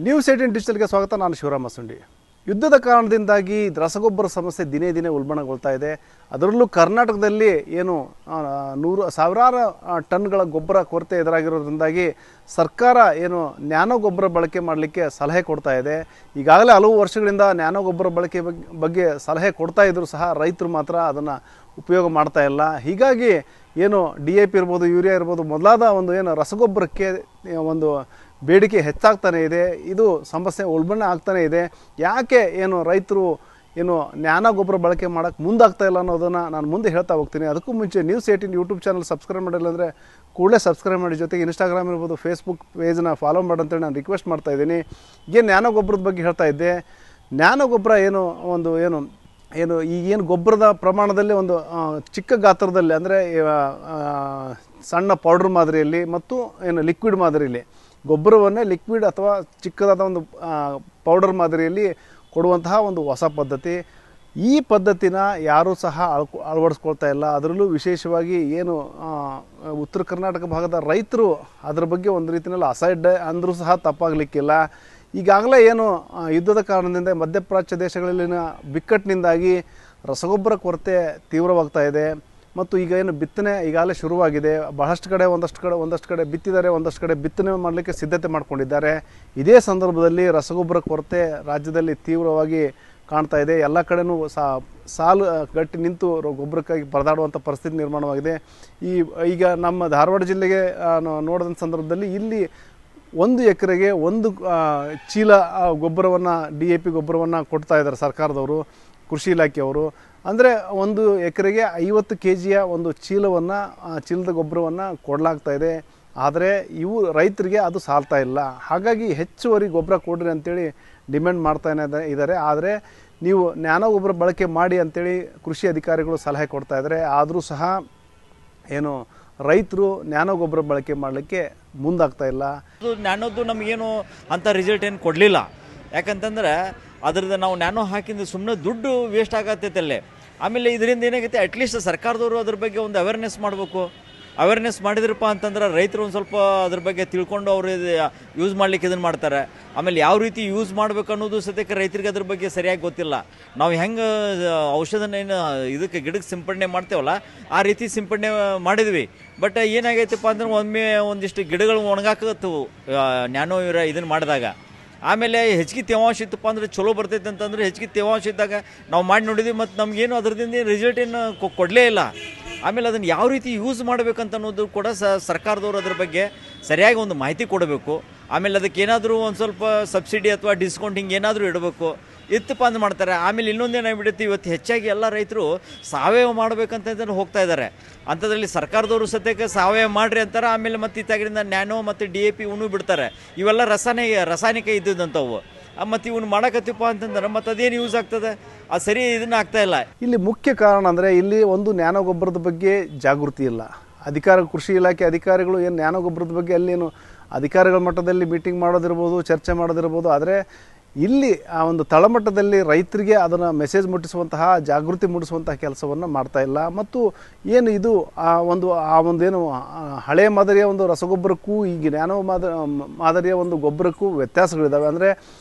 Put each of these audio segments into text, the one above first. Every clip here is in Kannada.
ನ್ಯೂಸ್18 ಡಿಜಿಟಲ್ಗೆ ಸ್ವಾಗತ. ನಾನು ಶಿವರಾಮ ಸುಂಡಿ. ಯುದ್ಧದ ಕಾರಣದಿಂದಾಗಿ ರಸಗೊಬ್ಬರ ಸಮಸ್ಯೆ ದಿನೇ ದಿನೇ ಉಲ್ಬಣಗೊಳ್ತಾ ಇದೆ. ಅದರಲ್ಲೂ ಕರ್ನಾಟಕದಲ್ಲಿ ಏನು ಸಾವಿರಾರು ಟನ್ಗಳ ಗೊಬ್ಬರ ಕೊರತೆ ಎದುರಾಗಿರೋದ್ರಿಂದಾಗಿ ಸರ್ಕಾರ ಏನು ನ್ಯಾನೋ ಗೊಬ್ಬರ ಬಳಕೆ ಮಾಡಲಿಕ್ಕೆ ಸಲಹೆ ಕೊಡ್ತಾ ಇದೆ. ಈಗಾಗಲೇ ಹಲವು ವರ್ಷಗಳಿಂದ ನ್ಯಾನೋ ಗೊಬ್ಬರ ಬಳಕೆ ಬಗ್ಗೆ ಸಲಹೆ ಕೊಡ್ತಾ ಇದ್ದರೂ ಸಹ ರೈತರು ಮಾತ್ರ ಅದನ್ನು ಉಪಯೋಗ ಮಾಡ್ತಾ ಇಲ್ಲ. ಹೀಗಾಗಿ ಏನು DAP ಇರ್ಬೋದು, ಯೂರಿಯಾ ಇರ್ಬೋದು, ಮೊದಲಾದ ಒಂದು ಏನು ರಸಗೊಬ್ಬರಕ್ಕೆ ಒಂದು ಬೇಡಿಕೆ ಹೆಚ್ಚಾಗ್ತಾನೆ ಇದೆ. ಇದು ಸಮಸ್ಯೆ ಉಲ್ಬಣ ಆಗ್ತಾನೆ ಇದೆ. ಯಾಕೆ ಏನು ರೈತರು ಏನು ನ್ಯಾನೋ ಗೊಬ್ಬರ ಬಳಕೆ ಮಾಡೋಕ್ಕೆ ಮುಂದಾಗ್ತಾ ಇಲ್ಲ ಅನ್ನೋದನ್ನು ನಾನು ಮುಂದೆ ಹೇಳ್ತಾ ಹೋಗ್ತೀನಿ. ಅದಕ್ಕೂ ಮುಂಚೆ ನ್ಯೂಸ್18 ಯೂಟ್ಯೂಬ್ ಚಾನಲ್ ಸಬ್ಸ್ಕ್ರೈಬ್ ಮಾಡಿಲ್ಲ ಅಂದರೆ ಕೂಡಲೇ ಸಬ್ಸ್ಕ್ರೈಬ್ ಮಾಡಿ. ಜೊತೆಗೆ ಇನ್ಸ್ಟಾಗ್ರಾಮ್ ಇರ್ಬೋದು, ಫೇಸ್ಬುಕ್ ಪೇಜ್ನ ಫಾಲೋ ಮಾಡಂತೇಳಿ ನಾನು ರಿಕ್ವೆಸ್ಟ್ ಮಾಡ್ತಾ ಇದ್ದೀನಿ. ಏನು ನ್ಯಾನೋ ಗೊಬ್ಬರದ ಬಗ್ಗೆ ಹೇಳ್ತಾ ಇದ್ದೆ. ನ್ಯಾನೋ ಗೊಬ್ಬರ ಏನು ಈಗೇನು ಗೊಬ್ಬರದ ಪ್ರಮಾಣದಲ್ಲಿ ಒಂದು ಚಿಕ್ಕ ಗಾತ್ರದಲ್ಲಿ ಅಂದರೆ ಸಣ್ಣ ಪೌಡ್ರ್ ಮಾದರಿಯಲ್ಲಿ ಮತ್ತು ಏನು ಲಿಕ್ವಿಡ್ ಮಾದರಿಯಲ್ಲಿ ಗೊಬ್ಬರವನ್ನೇ ಲಿಕ್ವಿಡ್ ಅಥವಾ ಚಿಕ್ಕದಾದ ಒಂದು ಪೌಡರ್ ಮಾದರಿಯಲ್ಲಿ ಕೊಡುವಂತಹ ಒಂದು ಹೊಸ ಪದ್ಧತಿ. ಈ ಪದ್ಧತಿನ ಯಾರೂ ಸಹ ಅಳವಡಿಸ್ಕೊಳ್ತಾ ಇಲ್ಲ. ಅದರಲ್ಲೂ ವಿಶೇಷವಾಗಿ ಏನು ಉತ್ತರ ಕರ್ನಾಟಕ ಭಾಗದ ರೈತರು ಅದರ ಬಗ್ಗೆ ಒಂದು ರೀತಿಯಲ್ಲಿ ಅಸಡ್ಡೆ ಅಂದರೂ ಸಹ ತಪ್ಪಾಗಲಿಕ್ಕಿಲ್ಲ. ಈಗಾಗಲೇ ಏನು ಯುದ್ಧದ ಕಾರಣದಿಂದ ಮಧ್ಯಪ್ರಾಚ್ಯ ದೇಶಗಳಲ್ಲಿನ ಬಿಕ್ಕಟ್ಟಿನಿಂದಾಗಿ ರಸಗೊಬ್ಬರ ಕೊರತೆ ತೀವ್ರವಾಗ್ತಾ ಇದೆ. ಮತ್ತು ಈಗ ಏನು ಬಿತ್ತನೆ ಈಗಾಗಲೇ ಶುರುವಾಗಿದೆ. ಬಹಳಷ್ಟು ಕಡೆ ಒಂದಷ್ಟು ಕಡೆ ಬಿತ್ತಿದ್ದಾರೆ, ಒಂದಷ್ಟು ಕಡೆ ಬಿತ್ತನೆ ಮಾಡಲಿಕ್ಕೆ ಸಿದ್ಧತೆ ಮಾಡ್ಕೊಂಡಿದ್ದಾರೆ. ಇದೇ ಸಂದರ್ಭದಲ್ಲಿ ರಸಗೊಬ್ಬರ ಕೊರತೆ ರಾಜ್ಯದಲ್ಲಿ ತೀವ್ರವಾಗಿ ಕಾಣ್ತಾ ಇದೆ. ಎಲ್ಲ ಕಡೆನೂ ಸಾಲು ಗಟ್ಟಿ ನಿಂತು ಗೊಬ್ಬರಕ್ಕಾಗಿ ಪರದಾಡುವಂಥ ಪರಿಸ್ಥಿತಿ ನಿರ್ಮಾಣವಾಗಿದೆ. ಈಗ ನಮ್ಮ ಧಾರವಾಡ ಜಿಲ್ಲೆಗೆ ನೋಡಿದ ಸಂದರ್ಭದಲ್ಲಿ ಇಲ್ಲಿ 1 ಎಕರೆಗೆ 1 ಚೀಲ ಗೊಬ್ಬರವನ್ನು DAP ಗೊಬ್ಬರವನ್ನು ಕೊಡ್ತಾ ಇದ್ದಾರೆ ಸರ್ಕಾರದವರು, ಕೃಷಿ ಇಲಾಖೆಯವರು. ಅಂದರೆ 1 ಎಕರೆಗೆ 50 kg ಒಂದು ಚೀಲದ ಗೊಬ್ಬರವನ್ನು ಕೊಡಲಾಗ್ತಾ ಇದೆ. ಆದರೆ ರೈತರಿಗೆ ಅದು ಸಾಲ್ತಾ ಇಲ್ಲ. ಹಾಗಾಗಿ ಹೆಚ್ಚುವರಿ ಗೊಬ್ಬರ ಕೊಡ್ರಿ ಅಂತೇಳಿ ಡಿಮ್ಯಾಂಡ್ ಮಾಡ್ತಾನೆ ಇದ್ದಾರೆ. ಆದರೆ ನೀವು ನ್ಯಾನೋ ಗೊಬ್ಬರ ಬಳಕೆ ಮಾಡಿ ಅಂತೇಳಿ ಕೃಷಿ ಅಧಿಕಾರಿಗಳು ಸಲಹೆ ಕೊಡ್ತಾ ಇದ್ದಾರೆ. ಆದರೂ ಸಹ ಏನು ರೈತರು ನ್ಯಾನೋ ಗೊಬ್ಬರ ಬಳಕೆ ಮಾಡಲಿಕ್ಕೆ ಮುಂದಾಗ್ತಾ ಇಲ್ಲ. ನ್ಯಾನೋದು ನಮಗೇನು ಅಂಥ ರಿಸಲ್ಟ್ ಏನು ಕೊಡಲಿಲ್ಲ. ಯಾಕಂತಂದ್ರೆ ಅದ್ರದ್ದು ನಾವು ನ್ಯಾನೋ ಹಾಕಿದ್ದು ಸುಮ್ಮನೆ ದುಡ್ಡು ವೇಸ್ಟ್ ಆಗತ್ತೈತೆ ಅಲ್ಲೇ. ಆಮೇಲೆ ಇದರಿಂದ ಏನಾಗೈತೆ, ಅಟ್ಲೀಸ್ಟ್ ಸರ್ಕಾರದವರು ಅದ್ರ ಬಗ್ಗೆ ಒಂದು ಅವೇರ್ನೆಸ್ ಮಾಡಬೇಕು. ಅವೇರ್ನೆಸ್ ಮಾಡಿದ್ರಪ್ಪ ಅಂತಂದ್ರೆ ರೈತರು ಒಂದು ಸ್ವಲ್ಪ ಅದ್ರ ಬಗ್ಗೆ ತಿಳ್ಕೊಂಡು ಅವರು ಯೂಸ್ ಮಾಡ್ಲಿಕ್ಕೆ ಇದನ್ನು ಮಾಡ್ತಾರೆ. ಆಮೇಲೆ ಯಾವ ರೀತಿ ಯೂಸ್ ಮಾಡಬೇಕು ಅನ್ನೋದು ಸದ್ಯಕ್ಕೆ ರೈತರಿಗೆ ಅದ್ರ ಬಗ್ಗೆ ಸರಿಯಾಗಿ ಗೊತ್ತಿಲ್ಲ. ನಾವು ಹೆಂಗೆ ಔಷಧನ ಏನು ಇದಕ್ಕೆ ಗಿಡಕ್ಕೆ ಸಿಂಪಡಣೆ ಮಾಡ್ತೇವಲ್ಲ ಆ ರೀತಿ ಸಿಂಪಡಣೆ ಮಾಡಿದ್ವಿ. ಬಟ್ ಏನಾಗೈತಪ್ಪ ಅಂದ್ರೆ ಒಮ್ಮೆ ಒಂದಿಷ್ಟು ಗಿಡಗಳು ಒಣಗಾಕತ್ತವು ನ್ಯಾನೋ ಇದನ್ನು ಮಾಡಿದಾಗ. ಆಮೇಲೆ ಹೆಚ್ಚಿಗೆ ತೇವಾಂಶ ಇತ್ತಪ್ಪ ಅಂದರೆ ಚಲೋ ಬರ್ತೈತೆ ಅಂತಂದರೆ ಹೆಚ್ಚಿಗೆ ತೇವಾಂಶ ಇದ್ದಾಗ ನಾವು ಮಾಡಿ ನೋಡಿದ್ವಿ. ಮತ್ತು ನಮಗೇನು ಅದರದಿಂದ ರಿಸಲ್ಟ್ ಏನು ಕೊಡಲೇ ಇಲ್ಲ. ಆಮೇಲೆ ಅದನ್ನು ಯಾವ ರೀತಿ ಯೂಸ್ ಮಾಡಬೇಕಂತ ಅನ್ನೋದು ಕೂಡ ಸರ್ಕಾರದವರು ಅದ್ರ ಬಗ್ಗೆ ಸರಿಯಾಗಿ ಒಂದು ಮಾಹಿತಿ ಕೊಡಬೇಕು. ಆಮೇಲೆ ಅದಕ್ಕೆ ಏನಾದರೂ ಒಂದು ಸ್ವಲ್ಪ ಸಬ್ಸಿಡಿ ಅಥವಾ ಡಿಸ್ಕೌಂಟ್ ಹಿಂಗೆ ಏನಾದರೂ ಇಡಬೇಕು. ಇತ್ತಪ್ಪ ಅಂತ ಮಾಡ್ತಾರೆ. ಆಮೇಲೆ ಇನ್ನೊಂದೇನಾಗ್ಬಿಡುತ್ತೆ, ಇವತ್ತು ಹೆಚ್ಚಾಗಿ ಎಲ್ಲ ರೈತರು ಸಾವಯವ ಮಾಡಬೇಕಂತ ಹೋಗ್ತಾ ಇದ್ದಾರೆ. ಅಂಥದ್ರಲ್ಲಿ ಸರ್ಕಾರದವರು ಸದ್ಯಕ್ಕೆ ಸಾವಯವ ಮಾಡಿರಿ ಅಂತಾರೆ. ಆಮೇಲೆ ಮತ್ತು ಇತ್ತಾಗಿರಿಂದ ನ್ಯಾನೋ ಮತ್ತು DAP ಇವನು ಬಿಡ್ತಾರೆ. ಇವೆಲ್ಲ ರಾಸಾಯನಿಕ ಇದ್ದಿದ್ದಂಥವು. ಮತ್ತು ಇವನು ಮಾಡಕತ್ತಿಪ್ಪ ಅಂತಂದ್ರೆ ಮತ್ತು ಅದೇನು ಯೂಸ್ ಆಗ್ತದೆ, ಅದು ಸರಿ ಇದನ್ನು ಆಗ್ತಾ ಇಲ್ಲ. ಇಲ್ಲಿ ಮುಖ್ಯ ಕಾರಣ ಅಂದರೆ ಇಲ್ಲಿ ಒಂದು ನ್ಯಾನೋ ಗೊಬ್ಬರದ ಬಗ್ಗೆ ಜಾಗೃತಿ ಇಲ್ಲ. ಕೃಷಿ ಇಲಾಖೆ ಅಧಿಕಾರಿಗಳು ಏನು ನ್ಯಾನೋ ಗೊಬ್ಬರದ ಬಗ್ಗೆ ಅಲ್ಲೇನು ಅಧಿಕಾರಿಗಳ ಮಟ್ಟದಲ್ಲಿ ಮೀಟಿಂಗ್ ಮಾಡೋದಿರ್ಬೋದು, ಚರ್ಚೆ ಮಾಡೋದಿರ್ಬೋದು. ಆದರೆ ಇಲ್ಲಿ ಆ ಒಂದು ತಳಮಟ್ಟದಲ್ಲಿ ರೈತರಿಗೆ ಅದನ್ನು ಮೆಸೇಜ್ ಮುಟ್ಟಿಸುವಂತಹ, ಜಾಗೃತಿ ಮೂಡಿಸುವಂತಹ ಕೆಲಸವನ್ನು ಮಾಡ್ತಾ ಇಲ್ಲ. ಮತ್ತು ಏನು ಇದು ಒಂದೇನು ಹಳೆಯ ಮಾದರಿಯ ಒಂದು ರಸಗೊಬ್ಬರಕ್ಕೂ ಈಗ ನ್ಯಾನೋ ಮಾದರಿಯ ಒಂದು ಗೊಬ್ಬರಕ್ಕೂ ವ್ಯತ್ಯಾಸಗಳಿದ್ದಾವೆ. ಅಂದರೆ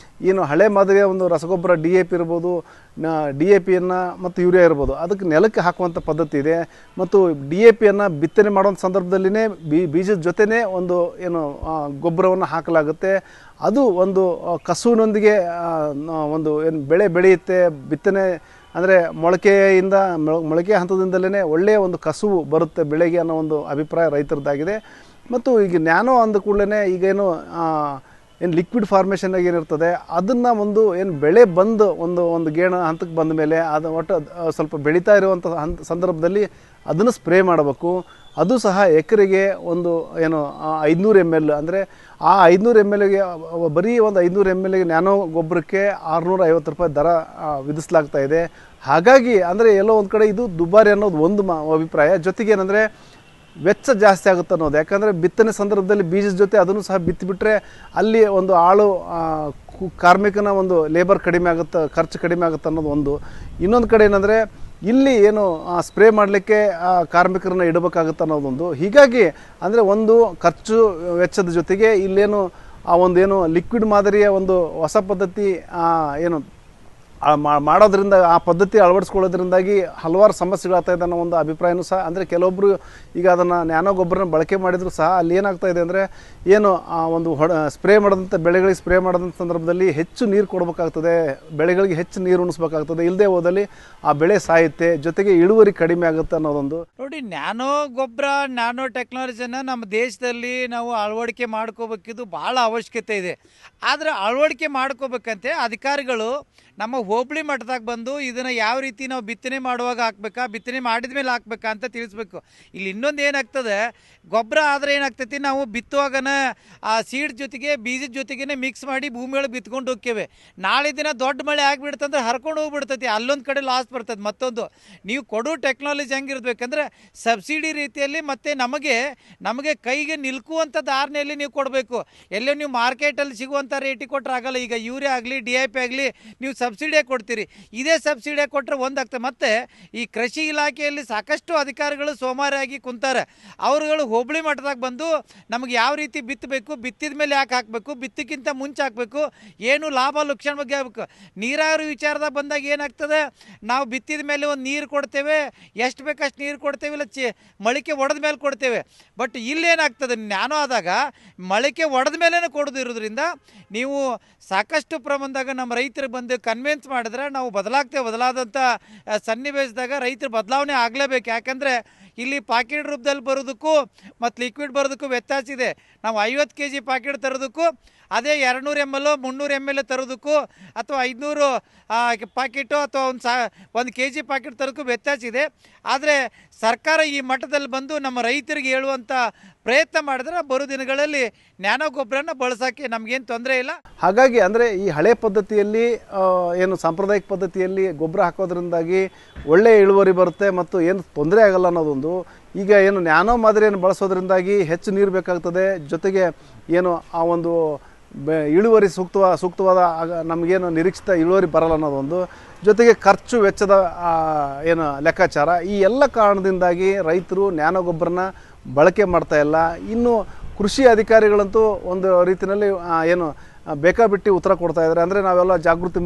ಏನು ಹಳೆ ಮಾದರಿಯ ಒಂದು ರಸಗೊಬ್ಬರ DAP ಇರ್ಬೋದು, DAPಯನ್ನು ಮತ್ತು ಯೂರಿಯಾ ಇರ್ಬೋದು, ಅದಕ್ಕೆ ನೆಲಕ್ಕೆ ಹಾಕುವಂಥ ಪದ್ಧತಿ ಇದೆ. ಮತ್ತು DAPಯನ್ನು ಬಿತ್ತನೆ ಮಾಡುವಂಥ ಸಂದರ್ಭದಲ್ಲಿನೇ ಬೀಜದ ಜೊತೆನೇ ಒಂದು ಏನು ಗೊಬ್ಬರವನ್ನು ಹಾಕಲಾಗುತ್ತೆ. ಅದು ಒಂದು ಕಸುವಿನೊಂದಿಗೆ ಒಂದು ಏನು ಬೆಳೆ ಬೆಳೆಯುತ್ತೆ. ಬಿತ್ತನೆ ಅಂದರೆ ಮೊಳಕೆ ಹಂತದಿಂದಲೇ ಒಳ್ಳೆಯ ಒಂದು ಕಸುವು ಬರುತ್ತೆ ಬೆಳೆಗೆ ಅನ್ನೋ ಒಂದು ಅಭಿಪ್ರಾಯ ರೈತರದ್ದಾಗಿದೆ. ಮತ್ತು ಈಗ ನ್ಯಾನೋ ಅಂದ ಕೂಡಲೇ ಈಗೇನು ಲಿಕ್ವಿಡ್ ಫಾರ್ಮೇಷನ್ನಾಗಿ ಏನಿರ್ತದೆ ಅದನ್ನು ಏನು ಬೆಳೆ ಬಂದು ಒಂದು ಗೇಣು ಹಂತಕ್ಕೆ ಬಂದ ಮೇಲೆ ಅದು ಒಟ್ಟು ಸ್ವಲ್ಪ ಬೆಳೀತಾ ಇರುವಂಥ ಸಂದರ್ಭದಲ್ಲಿ ಅದನ್ನು ಸ್ಪ್ರೇ ಮಾಡಬೇಕು. ಅದು ಸಹ ಎಕರೆಗೆ ಒಂದು 500 ml. ಅಂದರೆ ಆ 500 mlಗೆ ಬರೀ ಒಂದು 500 mlಗೆ ನ್ಯಾನೋ ಗೊಬ್ಬರಕ್ಕೆ 650 ರೂಪಾಯಿ ದರ ವಿಧಿಸಲಾಗ್ತಾ ಇದೆ. ಹಾಗಾಗಿ ಅಂದರೆ ಎಲ್ಲೋ ಒಂದು ಕಡೆ ಇದು ದುಬಾರಿ ಅನ್ನೋದು ಒಂದು ಅಭಿಪ್ರಾಯ. ಜೊತೆಗೆ ಏನಂದರೆ ವೆಚ್ಚ ಜಾಸ್ತಿ ಆಗುತ್ತೆ ಅನ್ನೋದು. ಯಾಕಂದರೆ ಬಿತ್ತನೆ ಸಂದರ್ಭದಲ್ಲಿ ಬೀಜದ ಜೊತೆ ಅದನ್ನು ಸಹ ಬಿತ್ತಿಬಿಟ್ರೆ ಅಲ್ಲಿ ಒಂದು ಕಾರ್ಮಿಕನ ಒಂದು ಲೇಬರ್ ಕಡಿಮೆ ಆಗುತ್ತೆ, ಖರ್ಚು ಕಡಿಮೆ ಆಗುತ್ತೆ ಅನ್ನೋದು ಒಂದು. ಇನ್ನೊಂದು ಕಡೆ ಏನಂದರೆ ಇಲ್ಲಿ ಏನು ಸ್ಪ್ರೇ ಮಾಡಲಿಕ್ಕೆ ಕಾರ್ಮಿಕರನ್ನ ಇಡಬೇಕಾಗುತ್ತೆ ಅನ್ನೋದೊಂದು. ಹೀಗಾಗಿ ಅಂದರೆ ಒಂದು ಖರ್ಚು ವೆಚ್ಚದ ಜೊತೆಗೆ ಇಲ್ಲೇನು ಆ ಒಂದು ಏನು ಲಿಕ್ವಿಡ್ ಮಾದರಿಯ ಒಂದು ಹೊಸ ಪದ್ಧತಿ ಏನು ಮಾಡೋದ್ರಿಂದ ಆ ಪದ್ಧತಿ ಅಳವಡಿಸ್ಕೊಳ್ಳೋದ್ರಿಂದಾಗಿ ಹಲವಾರು ಸಮಸ್ಯೆಗಳಾಗ್ತಾ ಇದೆ ಅನ್ನೋ ಒಂದು ಅಭಿಪ್ರಾಯನೂ ಸಹ. ಅಂದರೆ ಕೆಲವೊಬ್ಬರು ಈಗ ಅದನ್ನು ನ್ಯಾನೋ ಗೊಬ್ಬರನ ಬಳಕೆ ಮಾಡಿದರೂ ಸಹ ಅಲ್ಲಿ ಏನಾಗ್ತಾ ಇದೆ ಅಂದರೆ ಏನು ಆ ಒಂದು ಸ್ಪ್ರೇ ಮಾಡೋದಂಥ ಬೆಳೆಗಳಿಗೆ ಸ್ಪ್ರೇ ಮಾಡೋದಂಥ ಸಂದರ್ಭದಲ್ಲಿ ಹೆಚ್ಚು ನೀರು ಕೊಡಬೇಕಾಗ್ತದೆ, ಬೆಳೆಗಳಿಗೆ ಹೆಚ್ಚು ನೀರು ಉಣಿಸ್ಬೇಕಾಗ್ತದೆ. ಇಲ್ಲದೆ ಹೋದಲ್ಲಿ ಆ ಬೆಳೆ ಸಾಯುತ್ತೆ, ಜೊತೆಗೆ ಇಳುವರಿ ಕಡಿಮೆ ಆಗುತ್ತೆ ಅನ್ನೋದೊಂದು. ನೋಡಿ, ನ್ಯಾನೋ ಗೊಬ್ಬರ, ನ್ಯಾನೋ ಟೆಕ್ನಾಲಜಿನ ನಮ್ಮ ದೇಶದಲ್ಲಿ ನಾವು ಅಳವಡಿಕೆ ಮಾಡ್ಕೋಬೇಕಿದ್ದು ಭಾಳ ಅವಶ್ಯಕತೆ ಇದೆ. ಆದರೆ ಅಳವಡಿಕೆ ಮಾಡ್ಕೋಬೇಕಂತೆ ಅಧಿಕಾರಿಗಳು ನಮ್ಮ ಹೋಬಳಿ ಮಟ್ಟದಾಗ ಬಂದು ಇದನ್ನು ಯಾವ ರೀತಿ ನಾವು ಬಿತ್ತನೆ ಮಾಡುವಾಗ ಹಾಕ್ಬೇಕಾ, ಬಿತ್ತನೆ ಮಾಡಿದ ಮೇಲೆ ಹಾಕ್ಬೇಕಾ ಅಂತ ತಿಳಿಸ್ಬೇಕು. ಇಲ್ಲಿ ಇನ್ನೊಂದು ಏನಾಗ್ತದೆ, ಗೊಬ್ಬರ ಆದರೆ ಏನಾಗ್ತೈತಿ, ನಾವು ಬಿತ್ತುವಾಗನ ಆ ಸೀಡ್ ಜೊತೆಗೆ ಬೀಜದ ಜೊತೆಗೇ ಮಿಕ್ಸ್ ಮಾಡಿ ಭೂಮಿಯೊಳಗೆ ಬಿತ್ಕೊಂಡು ಹೋಗ್ತೇವೆ. ನಾಳೆ ದಿನ ದೊಡ್ಡ ಮಳೆ ಆಗಿಬಿಡ್ತಂದ್ರೆ ಹರ್ಕೊಂಡು ಹೋಗ್ಬಿಡ್ತೈತಿ, ಅಲ್ಲೊಂದು ಕಡೆ ಲಾಸ್ ಬರ್ತದೆ. ಮತ್ತೊಂದು, ನೀವು ಕೊಡೋ ಟೆಕ್ನಾಲಜಿ ಹೆಂಗಿರ್ಬೇಕಂದ್ರೆ ಸಬ್ಸಿಡಿ ರೀತಿಯಲ್ಲಿ ಮತ್ತು ನಮಗೆ ಕೈಗೆ ನಿಲ್ಕುವಂಥ ಧಾರಣೆಯಲ್ಲಿ ನೀವು ಕೊಡಬೇಕು. ಎಲ್ಲೋ ನೀವು ಮಾರ್ಕೆಟಲ್ಲಿ ಸಿಗುವಂಥ ರೇಟಿಗೆ ಕೊಟ್ಟರೆ ಆಗಲ್ಲ. ಈಗ ಯೂರಿಯಾ ಆಗಲಿ, DAP ಆಗಲಿ ನೀವು ಸಬ್ಸಿಡಿಯಾಗಿ ಕೊಡ್ತೀರಿ. ಇದೇ ಸಬ್ಸಿಡಿಯಾಗಿ ಕೊಟ್ಟರೆ ಒಂದಾಗ್ತದೆ. ಮತ್ತು ಈ ಕೃಷಿ ಇಲಾಖೆಯಲ್ಲಿ ಸಾಕಷ್ಟು ಅಧಿಕಾರಿಗಳು ಸೋಮಾರಿಯಾಗಿ ಕುಂತಾರೆ. ಅವರುಗಳು ಹೋಬಳಿ ಮಟ್ಟದಾಗ ಬಂದು ನಮಗೆ ಯಾವ ರೀತಿ ಬಿತ್ತಬೇಕು, ಬಿತ್ತಿದ ಮೇಲೆ ಯಾಕೆ ಹಾಕಬೇಕು, ಬಿತ್ತಕ್ಕಿಂತ ಮುಂಚೆ ಹಾಕಬೇಕು, ಏನು ಲಾಭ ಲಕ್ಷಣ ಬಗ್ಗೆ ಆಗಬೇಕು. ನೀರಾವರಿ ವಿಚಾರದಾಗ ಬಂದಾಗ ಏನಾಗ್ತದೆ, ನಾವು ಬಿತ್ತಿದ ಮೇಲೆ ಒಂದು ನೀರು ಕೊಡ್ತೇವೆ, ಎಷ್ಟು ಬೇಕಷ್ಟು ನೀರು ಕೊಡ್ತೇವೆ, ಇಲ್ಲ ಮೊಳಕೆ ಒಡೆದ ಮೇಲೆ ಕೊಡ್ತೇವೆ. ಬಟ್ ಇಲ್ಲೇನಾಗ್ತದೆ, ನ್ಯಾನೋ ಆದಾಗ ಮೊಳಕೆ ಒಡೆದ ಮೇಲೇ ಕೊಡೋದಿರೋದ್ರಿಂದ ನೀವು ಸಾಕಷ್ಟು ಪ್ರಮಾಣದಾಗ ನಮ್ಮ ರೈತರು ಬಂದು ಕನ್ವಿನ್ಸ್ ಮಾಡಿದ್ರೆ ನಾವು ಬದಲಾದಂಥ ಸನ್ನಿವೇಶದಾಗ ರೈತರು ಬದಲಾವಣೆ ಆಗಲೇಬೇಕು. ಯಾಕಂದರೆ ಇಲ್ಲಿ ಪಾಕೆಟ್ ರೂಪದಲ್ಲಿ ಬರೋದಕ್ಕೂ ಮತ್ತು ಲಿಕ್ವಿಡ್ ಬರೋದಕ್ಕೂ ವ್ಯತ್ಯಾಸ ಇದೆ. ನಾವು 50 kg ಪಾಕೆಟ್ ತರೋದಕ್ಕೂ, ಅದೇ 200 ml 300 ml ತರೋದಕ್ಕೂ, ಅಥವಾ 500 ಪಾಕೆಟು ಅಥವಾ ಒಂದು kg ಪಾಕೆಟ್ ತರೋದಕ್ಕೂ ವ್ಯತ್ಯಾಸ ಇದೆ. ಆದರೆ ಸರ್ಕಾರ ಈ ಮಟ್ಟದಲ್ಲಿ ಬಂದು ನಮ್ಮ ರೈತರಿಗೆ ಹೇಳುವಂಥ ಪ್ರಯತ್ನ ಮಾಡಿದ್ರೆ ಬರೋ ದಿನಗಳಲ್ಲಿ ನ್ಯಾನೋ ಗೊಬ್ಬರನ ಬಳಸೋಕ್ಕೆ ನಮಗೇನು ತೊಂದರೆ ಇಲ್ಲ. ಹಾಗಾಗಿ ಅಂದರೆ ಈ ಹಳೆ ಪದ್ಧತಿಯಲ್ಲಿ ಏನು ಸಾಂಪ್ರದಾಯಿಕ ಪದ್ಧತಿಯಲ್ಲಿ ಗೊಬ್ಬರ ಹಾಕೋದ್ರಿಂದಾಗಿ ಒಳ್ಳೆಯ ಇಳುವರಿ ಬರುತ್ತೆ ಮತ್ತು ಏನು ತೊಂದರೆ ಆಗಲ್ಲ ಅನ್ನೋದೊಂದು. ಈಗ ಏನು ನ್ಯಾನೋ ಮಾದರಿಯನ್ನು ಬಳಸೋದ್ರಿಂದಾಗಿ ಹೆಚ್ಚು ನೀರು ಬೇಕಾಗ್ತದೆ, ಜೊತೆಗೆ ಏನು ಆ ಒಂದು ಇಳುವರಿ ಸೂಕ್ತವಾದ ನಮಗೇನು ನಿರೀಕ್ಷಿತ ಇಳುವರಿ ಬರಲ್ಲ ಅನ್ನೋದೊಂದು, ಜೊತೆಗೆ ಖರ್ಚು ವೆಚ್ಚದ ಏನು ಲೆಕ್ಕಾಚಾರ, ಈ ಎಲ್ಲ ಕಾರಣದಿಂದಾಗಿ ರೈತರು ನ್ಯಾನೋ ಗೊಬ್ಬರನ ಬಳಕೆ ಮಾಡ್ತಾ ಇಲ್ಲ. ಇನ್ನು ಕೃಷಿ ಅಧಿಕಾರಿಗಳಂತೂ ಒಂದು ರೀತಿಯಲ್ಲಿ ಏನು ಬೇಕಾಬಿಟ್ಟು ಉತ್ತರ ಕೊಡ್ತಾ ಇದ್ದಾರೆ. ಅಂದರೆ ನಾವೆಲ್ಲ ಜಾಗೃತಿ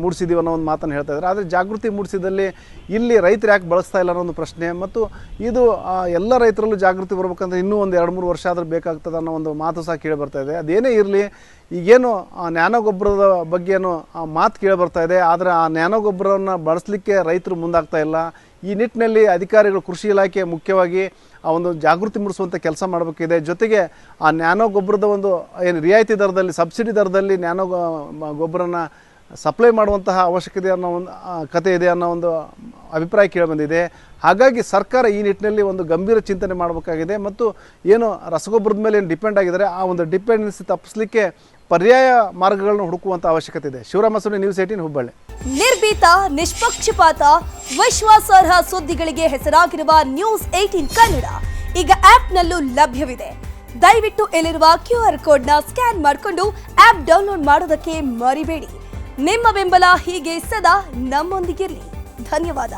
ಮೂಡಿಸಿದ್ದೀವಿ ಅನ್ನೋ ಒಂದು ಮಾತನ್ನು ಹೇಳ್ತಾ ಇದ್ದಾರೆ. ಆದರೆ ಜಾಗೃತಿ ಮೂಡಿಸಿದಲ್ಲಿ ಇಲ್ಲಿ ರೈತರು ಯಾಕೆ ಬಳಸ್ತಾ ಇಲ್ಲ ಅನ್ನೋ ಒಂದು ಪ್ರಶ್ನೆ, ಮತ್ತು ಇದು ಎಲ್ಲ ರೈತರಲ್ಲೂ ಜಾಗೃತಿ ಬರ್ಬೇಕಂದ್ರೆ ಇನ್ನೂ ಒಂದು 2-3 ವರ್ಷ ಆದರೂ ಬೇಕಾಗ್ತದೆ ಅನ್ನೋ ಒಂದು ಮಾತು ಸಹ ಕೇಳಿ ಬರ್ತಾ ಇದೆ. ಅದೇನೇ ಇರಲಿ, ಈಗೇನು ನ್ಯಾನೋ ಗೊಬ್ಬರದ ಬಗ್ಗೆನೂ ಮಾತು ಕೇಳಿ ಬರ್ತಾ ಇದೆ. ಆದರೆ ಆ ನ್ಯಾನೋ ಗೊಬ್ಬರವನ್ನು ಬಳಸಲಿಕ್ಕೆ ರೈತರು ಮುಂದಾಗ್ತಾ ಇಲ್ಲ. ಈ ನಿಟ್ಟಿನಲ್ಲಿ ಅಧಿಕಾರಿಗಳು, ಕೃಷಿ ಇಲಾಖೆ ಮುಖ್ಯವಾಗಿ ಆ ಒಂದು ಜಾಗೃತಿ ಮೂಡಿಸುವಂಥ ಕೆಲಸ ಮಾಡಬೇಕಿದೆ. ಜೊತೆಗೆ ಆ ನ್ಯಾನೋ ಗೊಬ್ಬರದ ಒಂದು ಏನು ರಿಯಾಯಿತಿ ದರದಲ್ಲಿ, ಸಬ್ಸಿಡಿ ದರದಲ್ಲಿ ನ್ಯಾನೋ ಗೊಬ್ಬರನ ಸಪ್ಲೈ ಮಾಡುವಂತಹ ಅವಶ್ಯಕತೆ ಅನ್ನೋ ಒಂದು ಕತೆ ಇದೆ ಅನ್ನೋ ಒಂದು ಅಭಿಪ್ರಾಯ ಕೇಳಿಬಂದಿದೆ. ಹಾಗಾಗಿ ಸರ್ಕಾರ ಈ ನಿಟ್ಟಿನಲ್ಲಿ ಒಂದು ಗಂಭೀರ ಚಿಂತನೆ ಮಾಡಬೇಕಾಗಿದೆ. ಮತ್ತು ಏನು ರಸಗೊಬ್ಬರದ ಮೇಲೆ ಏನು ಡಿಪೆಂಡ್ ಆಗಿದ್ದಾರೆ, ಆ ಒಂದು ಡಿಪೆಂಡೆನ್ಸಿ ತಪ್ಪಿಸಲಿಕ್ಕೆ ಪರ್ಯಾಯ ಮಾರ್ಗಗಳನ್ನು ಹುಡುಕುವಂಥ ಅವಶ್ಯಕತೆ ಇದೆ. ಶಿವರಾಮ ಸುನಿ, ನ್ಯೂಸ್ 18 ಹುಬ್ಬಳ್ಳಿ. ನಿರ್ಭೀತ, ನಿಷ್ಪಕ್ಷಪಾತ, ವಿಶ್ವಾಸಾರ್ಹ ಸುದ್ದಿಗಳಿಗೆ ಹೆಸರಾಗಿರುವ ನ್ಯೂಸ್ 18 ಕನ್ನಡ ಈಗ ಆಪ್ನಲ್ಲೂ ಲಭ್ಯವಿದೆ. ದಯವಿಟ್ಟು ಇಲ್ಲಿರುವ QR ಕೋಡ್ನ ಸ್ಕ್ಯಾನ್ ಮಾಡಿಕೊಂಡು ಆಪ್ ಡೌನ್ಲೋಡ್ ಮಾಡೋದಕ್ಕೆ ಮರಿಬೇಡಿ. ನಿಮ್ಮ ಬೆಂಬಲ ಹೀಗೆ ಸದಾ ನಮ್ಮೊಂದಿಗಿರಲಿ. ಧನ್ಯವಾದ.